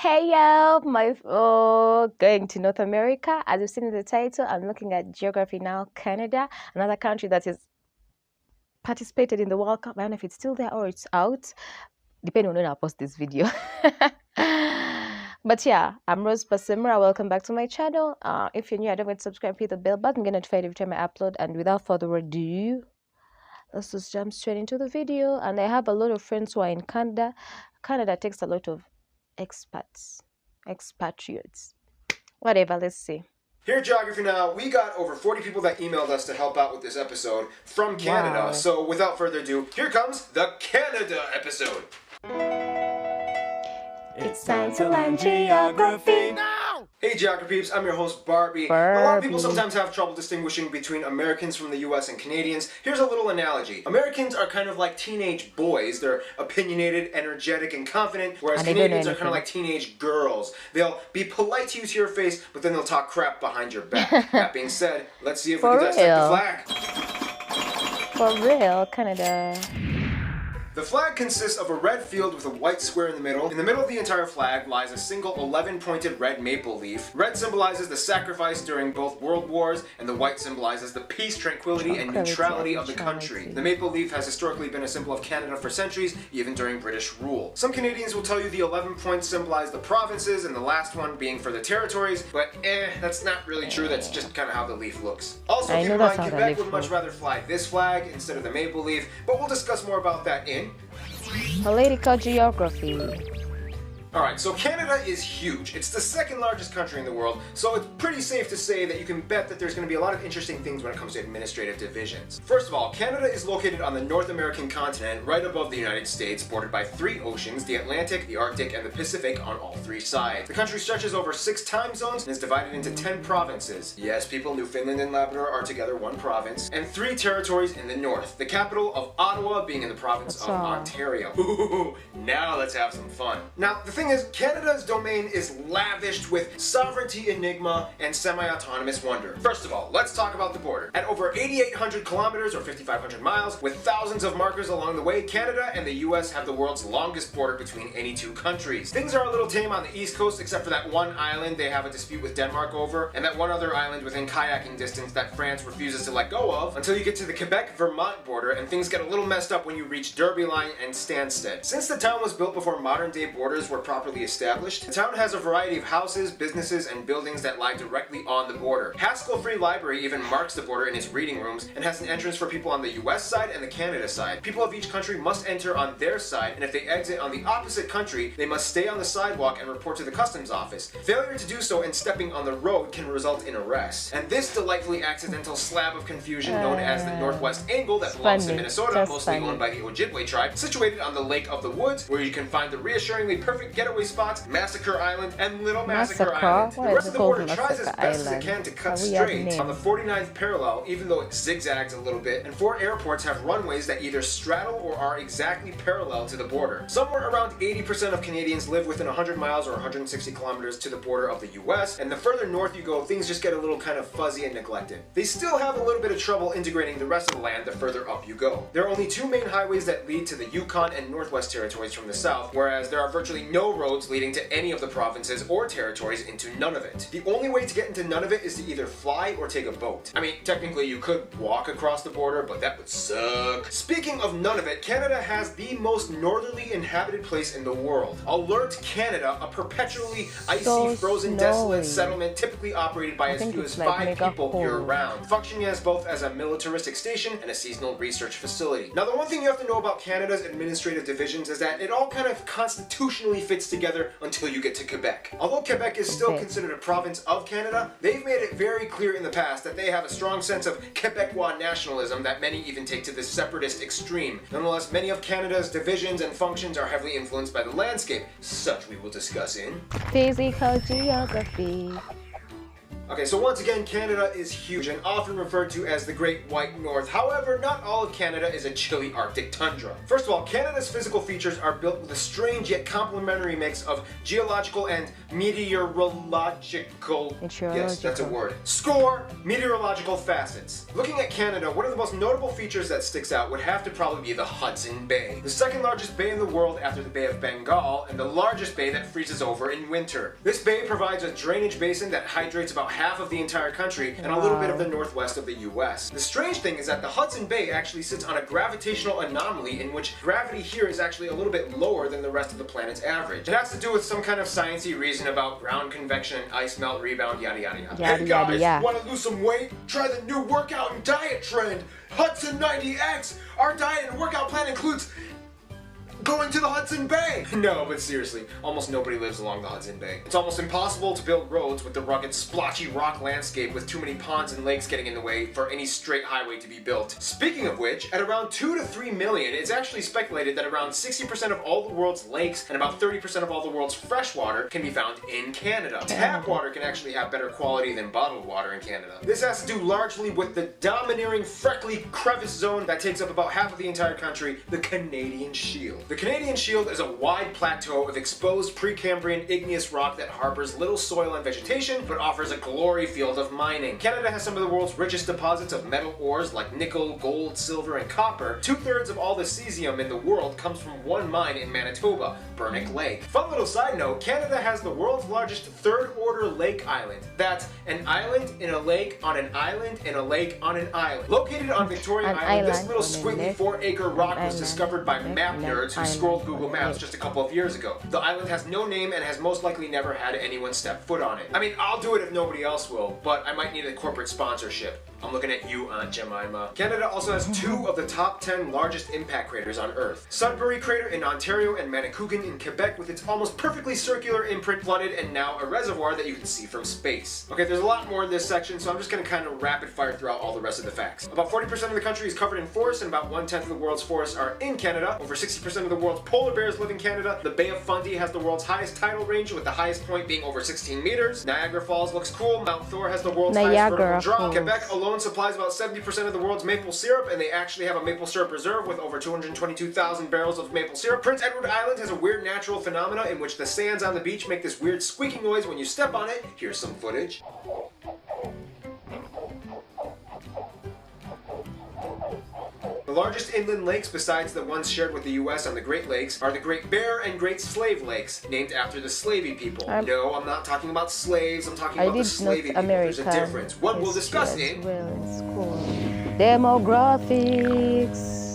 Hey yo, going to North America. As you've seen in the title, I'm looking at geography now. Canada, another country that is participated in the World Cup. I don't know if it's still there or it's out, depending on when I post this video. But yeah, I'm Rose Basemera. Welcome back to my channel. If you're new, don't forget to subscribe, hit the bell button, get notified every time I upload. And without further ado, let's just jump straight into the video. And I have a lot of friends who are in Canada. Canada takes a lot of expatriates, whatever. Let's see. Here at Geography Now, we got over 40 people that emailed us to help out with this episode from Canada. Wow. So without further ado, here comes the Canada episode. It's time to learn geography now. Hey Geography peeps, I'm your host Barbie. A lot of people sometimes have trouble distinguishing between Americans from the US and Canadians. Here's a little analogy. Americans are kind of like teenage boys. They're opinionated, energetic, and confident, whereas Canadians are kind of like teenage girls. They'll be polite to you to your face, but then they'll talk crap behind your back. That being said, let's see if we can dissect the flag. For real, Canada. The flag consists of a red field with a white square in the middle. In the middle of the entire flag lies a single 11-pointed red maple leaf. Red symbolizes the sacrifice during both world wars, and the white symbolizes the peace, tranquility, and neutrality of the country. The maple leaf has historically been a symbol of Canada for centuries, even during British rule. Some Canadians will tell you the 11 points symbolize the provinces, and the last one being for the territories, but that's not really true. That's just kind of how the leaf looks. Also, keep in mind, Quebec would much rather fly this flag instead of the maple leaf, but we'll discuss more about that in Political geography. Alright, so Canada is huge. It's the second largest country in the world, so it's pretty safe to say that you can bet that there's going to be a lot of interesting things when it comes to administrative divisions. First of all, Canada is located on the North American continent, right above the United States, bordered by 3 oceans, the Atlantic, the Arctic, and the Pacific on all 3 sides. The country stretches over 6 time zones and is divided into 10 provinces. Yes, people, Newfoundland and Labrador are together one province, and 3 territories in the north, the capital of Ottawa being in the province of Ontario. Ooh, now let's have some fun. Now, the thing is, Canada's domain is lavished with sovereignty enigma and semi-autonomous wonder. First of all, let's talk about the border. At over 8,800 kilometers or 5,500 miles, with thousands of markers along the way, Canada and the US have the world's longest border between any 2 countries. Things are a little tame on the east coast, except for that one island they have a dispute with Denmark over, and that one other island within kayaking distance that France refuses to let go of, until you get to the Quebec-Vermont border, and things get a little messed up when you reach Derby Line and Stansted. Since the town was built before modern-day borders were properly established, the town has a variety of houses, businesses, and buildings that lie directly on the border. Haskell Free Library even marks the border in its reading rooms and has an entrance for people on the US side and the Canada side. People of each country must enter on their side, and if they exit on the opposite country, they must stay on the sidewalk and report to the customs office. Failure to do so and stepping on the road can result in arrest. And this delightfully accidental slab of confusion known as the Northwest Angle that belongs to Minnesota, mostly owned by the Ojibwe tribe, situated on the Lake of the Woods, where you can find the reassuringly perfect getaway spots, Massacre Island, and Little Massacre Island. The rest of the border tries as best as it can to cut straight on the 49th parallel, even though it zigzags a little bit, and 4 airports have runways that either straddle or are exactly parallel to the border. Somewhere around 80% of Canadians live within 100 miles or 160 kilometers to the border of the US, and the further north you go, things just get a little kind of fuzzy and neglected. They still have a little bit of trouble integrating the rest of the land the further up you go. There are only 2 main highways that lead to the Yukon and Northwest territories from the south, whereas there are virtually no roads leading to any of the provinces or territories into none of it. The only way to get into none of it is to either fly or take a boat. I mean, technically you could walk across the border, but that would suck. Speaking of none of it, Canada has the most northerly inhabited place in the world. Alert Canada, a perpetually icy, frozen, desolate settlement typically operated by as few as 5 people year-round, functioning as both as a militaristic station and a seasonal research facility. Now, the one thing you have to know about Canada's administrative divisions is that it all kind of constitutionally fits together until you get to Quebec. Although Quebec is still considered a province of Canada, they've made it very clear in the past that they have a strong sense of Quebecois nationalism that many even take to the separatist extreme. Nonetheless, many of Canada's divisions and functions are heavily influenced by the landscape, such we will discuss in Physical geography. Okay, so once again, Canada is huge and often referred to as the Great White North. However, not all of Canada is a chilly Arctic tundra. First of all, Canada's physical features are built with a strange yet complementary mix of geological and meteorological, yes, that's a word, meteorological facets. Looking at Canada, one of the most notable features that sticks out would have to probably be the Hudson Bay, the second largest bay in the world after the Bay of Bengal and the largest bay that freezes over in winter. This bay provides a drainage basin that hydrates about half of the entire country and a little bit of the northwest of the US. The strange thing is that the Hudson Bay actually sits on a gravitational anomaly in which gravity here is actually a little bit lower than the rest of the planet's average. It has to do with some kind of sciencey reason about ground convection and ice melt rebound, yada yada yada. Hey guys, want to lose some weight? Try the new workout and diet trend, Hudson 90X! Our diet and workout plan includes going to the Hudson Bay! No, but seriously, almost nobody lives along the Hudson Bay. It's almost impossible to build roads with the rugged, splotchy rock landscape with too many ponds and lakes getting in the way for any straight highway to be built. Speaking of which, at around 2 to 3 million, it's actually speculated that around 60% of all the world's lakes and about 30% of all the world's fresh water can be found in Canada. Tap water can actually have better quality than bottled water in Canada. This has to do largely with the domineering, freckly crevice zone that takes up about half of the entire country, the Canadian Shield. The Canadian Shield is a wide plateau of exposed Precambrian igneous rock that harbors little soil and vegetation, but offers a glory field of mining. Canada has some of the world's richest deposits of metal ores like nickel, gold, silver, and copper. 2/3 of all the cesium in the world comes from one mine in Manitoba, Burnick Lake. Fun little side note, Canada has the world's largest third-order lake island. That's an island in a lake on an island in a lake on an island. Located on Victoria Island, this little squiggly 4-acre rock was discovered by map nerds who scrolled Google Maps just a couple of years ago. The island has no name and has most likely never had anyone step foot on it. I mean, I'll do it if nobody else will, but I might need a corporate sponsorship. I'm looking at you, Aunt Jemima. Canada also has 2 of the top 10 largest impact craters on Earth. Sudbury Crater in Ontario and Manicouagan in Quebec with its almost perfectly circular imprint flooded and now a reservoir that you can see from space. Okay, there's a lot more in this section, so I'm just going to kind of rapid fire throughout all the rest of the facts. About 40% of the country is covered in forests and about 1/10 of the world's forests are in Canada. Over 60% of the world's polar bears live in Canada. The Bay of Fundy has the world's highest tidal range with the highest point being over 16 meters. Niagara Falls looks cool. Mount Thor has the world's highest vertical drop. Quebec alone supplies about 70% of the world's maple syrup, and they actually have a maple syrup reserve with over 222,000 barrels of maple syrup. Prince Edward Island has a weird natural phenomena in which the sands on the beach make this weird squeaking noise when you step on it. Here's some footage. The largest inland lakes besides the ones shared with the US on the Great Lakes are the Great Bear and Great Slave Lakes, named after the slavey people. No, I'm not talking about slaves, I'm talking about the slavey people. There's a difference. One we'll discuss in demographics.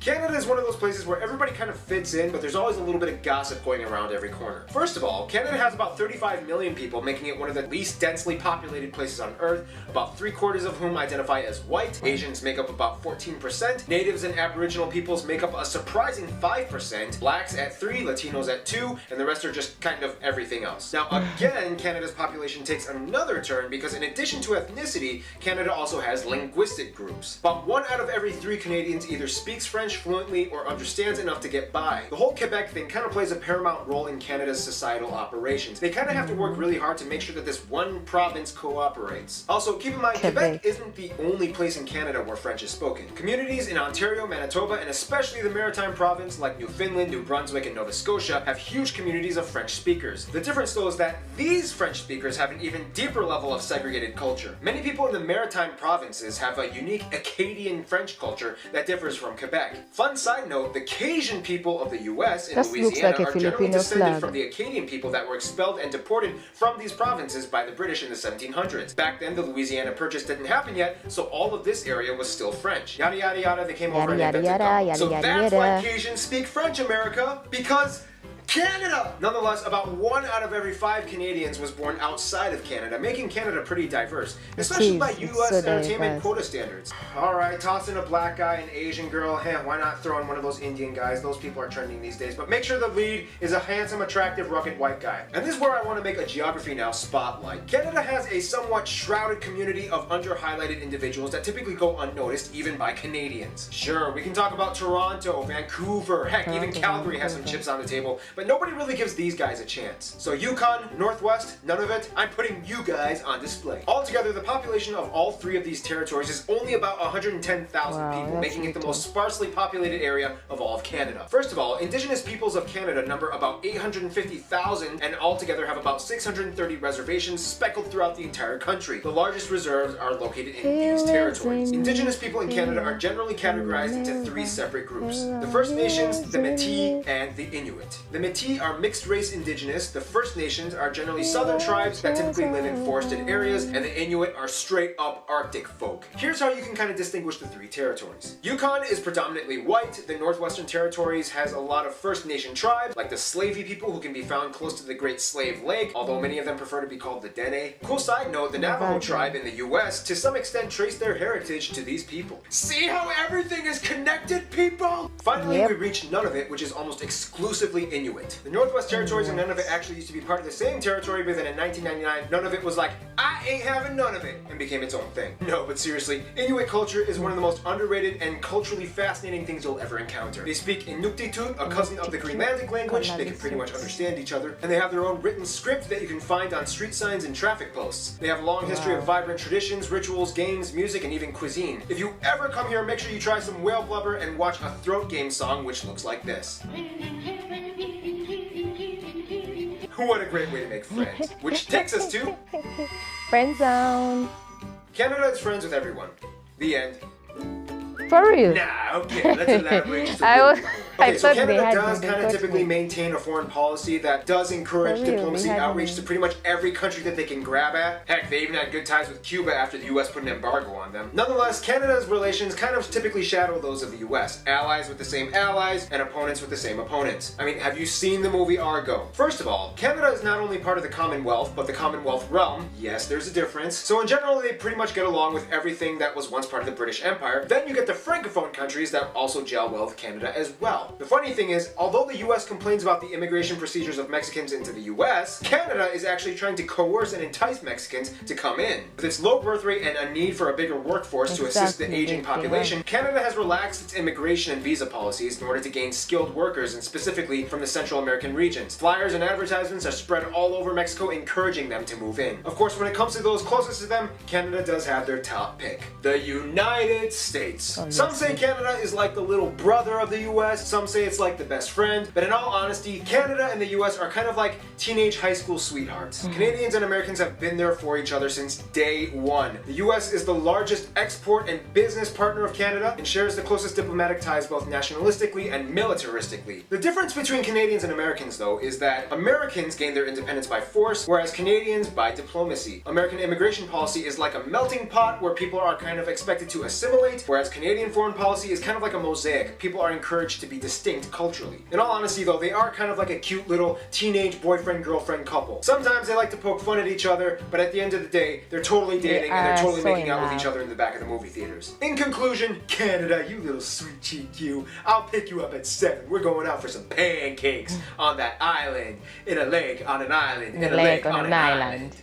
Canada is one of those places where everybody kind of fits in, but there's always a little bit of gossip going around every corner. First of all, Canada has about 35 million people, making it one of the least densely populated places on Earth, about 3/4 of whom identify as white. Asians make up about 14%. Natives and Aboriginal peoples make up a surprising 5%. Blacks at 3%, Latinos at 2%, and the rest are just kind of everything else. Now again, Canada's population takes another turn because in addition to ethnicity, Canada also has linguistic groups. About 1 out of every 3 Canadians either speaks French fluently or understands enough to get by. The whole Quebec thing kind of plays a paramount role in Canada's societal operations. They kind of have to work really hard to make sure that this one province cooperates. Also, keep in mind, Quebec isn't the only place in Canada where French is spoken. Communities in Ontario, Manitoba, and especially the Maritime Province like Newfoundland, New Brunswick, and Nova Scotia have huge communities of French speakers. The difference though is that these French speakers have an even deeper level of segregated culture. Many people in the Maritime Provinces have a unique Acadian French culture that differs from Quebec. Fun side note, the Cajun people of the US in Louisiana are generally descended from the Acadian people that were expelled and deported from these provinces by the British in the 1700s. Back then, the Louisiana Purchase didn't happen yet, so all of this area was still French. Yada yada yada, they came over and invented God. So that's why Cajuns speak French, America, because Canada! Nonetheless, about 1 out of every 5 Canadians was born outside of Canada, making Canada pretty diverse, especially by US entertainment quota standards. Alright, toss in a black guy, an Asian girl, why not throw in one of those Indian guys? Those people are trending these days, but make sure the lead is a handsome, attractive, rugged white guy. And this is where I want to make a Geography Now spotlight. Canada has a somewhat shrouded community of under-highlighted individuals that typically go unnoticed, even by Canadians. Sure, we can talk about Toronto, Vancouver, heck, even Calgary has some chips on the table, but but nobody really gives these guys a chance. So Yukon, Northwest, none of it. I'm putting you guys on display. Altogether, the population of all three of these territories is only about 110,000 people, making it the most sparsely populated area of all of Canada. First of all, Indigenous peoples of Canada number about 850,000 and altogether have about 630 reservations speckled throughout the entire country. The largest reserves are located in these territories. Indigenous people in Canada are generally categorized into three separate groups. The First Nations, the Métis, and the Inuit. The Métis are mixed-race Indigenous, the First Nations are generally southern tribes that typically live in forested areas, and the Inuit are straight-up Arctic folk. Here's how you can kind of distinguish the three territories. Yukon is predominantly white. The Northwestern Territories has a lot of First Nation tribes, like the Slavey people who can be found close to the Great Slave Lake, although many of them prefer to be called the Dene. Cool side note, the Navajo tribe in the US to some extent trace their heritage to these people. See how everything is connected, people? Finally, we reach Nunavut, which is almost exclusively Inuit. The Northwest Territories and Nunavut actually used to be part of the same territory, but then in 1999, Nunavut was like, I ain't having none of it, and became its own thing. No, but seriously, Inuit culture is one of the most underrated and culturally fascinating things you'll ever encounter. They speak Inuktitut, a cousin of the Greenlandic language. They can pretty much understand each other, and they have their own written script that you can find on street signs and traffic posts. They have a long history of vibrant traditions, rituals, games, music, and even cuisine. If you ever come here, make sure you try some whale blubber and watch a throat game song which looks like this. What a great way to make friends. Which takes us to... Friend zone. Canada is friends with everyone. The end. For real? Nah, okay, let's elaborate just a little bit more. Okay, so Canada does kind of typically maintain a foreign policy that does encourage diplomacy outreach to pretty much every country that they can grab at. Heck, they even had good ties with Cuba after the US put an embargo on them. Nonetheless, Canada's relations kind of typically shadow those of the US. Allies with the same allies, and opponents with the same opponents. I mean, have you seen the movie Argo? First of all, Canada is not only part of the Commonwealth, but the Commonwealth realm. Yes, there's a difference. So in general, they pretty much get along with everything that was once part of the British Empire. Then you get the Francophone countries that also gel well with Canada as well. The funny thing is, although the US complains about the immigration procedures of Mexicans into the US, Canada is actually trying to coerce and entice Mexicans to come in. With its low birth rate and a need for a bigger workforce to assist the aging population, Canada has relaxed its immigration and visa policies in order to gain skilled workers, and specifically from the Central American regions. Flyers and advertisements are spread all over Mexico encouraging them to move in. Of course, when it comes to those closest to them, Canada does have their top pick. The United States. Some say Canada is like the little brother of the US, some say it's like the best friend, but in all honesty, Canada and the US are kind of like teenage high school sweethearts. Canadians and Americans have been there for each other since day one. The US is the largest export and business partner of Canada and shares the closest diplomatic ties both nationalistically and militaristically. The difference between Canadians and Americans, though, is that Americans gain their independence by force, whereas Canadians by diplomacy. American immigration policy is like a melting pot where people are kind of expected to assimilate, whereas Canadian foreign policy is kind of like a mosaic. People are encouraged to be distinct culturally. In all honesty though, they are kind of like a cute little teenage boyfriend-girlfriend couple. Sometimes they like to poke fun at each other, but at the end of the day, they're totally dating and they're totally making out with each other in the back of the movie theaters. In conclusion, Canada, you little sweet cheek you, I'll pick you up at 7. We're going out for some pancakes on that island, in a lake, on an island, in a lake, on an island.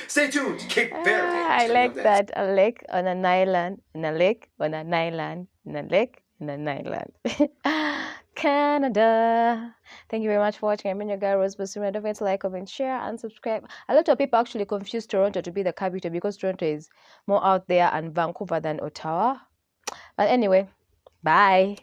Stay tuned, keep very I like that. A lake on an island, in a lake on an island, in a lake on an island. Canada. Thank you very much for watching. I'm your girl Rose Basemera. Don't forget to like, comment, share, and subscribe. A lot of people actually confuse Toronto to be the capital because Toronto is more out there and Vancouver than Ottawa. But anyway, bye.